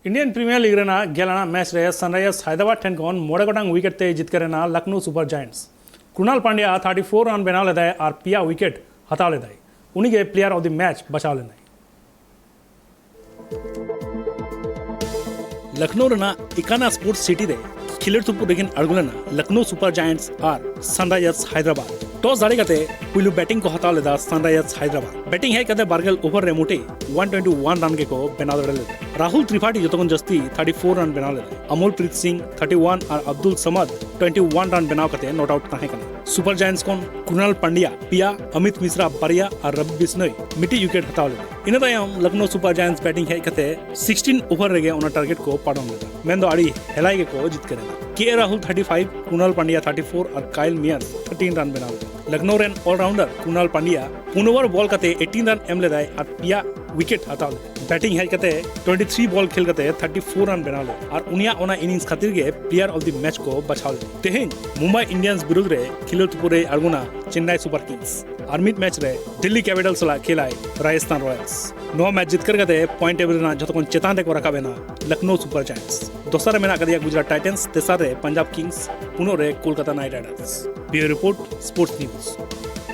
Indian Premier League रेना गेलाना match रे सनराइजर्स हैदराबाद ठेन खन मोड़े गोटांग विकेट ते जितकरेना Lucknow Super Giants Krunal Pandya 34 run बनाव लेदाय और पिया विकेट हताव लेदाय उनिगे प्लेयर ऑफ द मैच बचाव लेदाय लखनऊ रेना इकाना स्पोर्ट्स सिटी रे खिलेर तुपु रेगिन अड़गुलेना लखनऊ सुपर जायंट्स और सनराइजर्स हैदराबाद टॉस दाड़ी कते पुलु बैटिंग को हताव लेदा सनराइजर्स हैदराबाद बैटिंग है कते बारगेल ओवर रे मोटे 121 रन के को बनाव लेदा राहुल त्रिपाठी जतोन जस्ती 34 रन बनाव लेदा अमोलप्रीत सिंह 31 और अब्दुल समद 21 रन बनाव कते नॉट आउट ताहे कना सुपर जायंट्स कोन कृणाल पांड्या पिया अमित मिश्रा बारिया और रवि बिश्नोई मिटी विकेट हताव लेदा इन तायम लखनऊ सुपर जायंट्स बैटिंग है कते 16 ओवर रेगे ओना टारगेट को पाडम लेदा मेन दो आड़ी हेलाई के को जीत करेना के राहुल 35 कृणाल पांड्या 34 और काइल मियर्स 13 रन बनाव लेदा लखनऊ रेन allrounder Krunal Pandya 5 over ball कते 18 रन एम लेदाय और पिया विकेट हताव बैटिंग है कते 23 बॉल खेल कते 34 रन बनाव ले और उनिया ओना इनिंग्स खातिर के प्लेयर ऑफ द मैच को बचाव ले तेहेन मुंबई इंडियंस विरुद्ध रे खिलोतपुरे अड़गुना चेन्नई सुपर किंग्स और मिड मैच रे दिल्ली कैपिटल्स ला खेलाय राजस्थान रॉयल्स नो मैच जीत कर कते पॉइंट टेबल ना जतो चेतान रे को रखाबेना लखनऊ सुपर जायंट्स दोसर मेना कदिया गुजरात टाइटंस तेसर रे पंजाब किंग्स पुनो रे Kolkata night Riders bureau report sports news.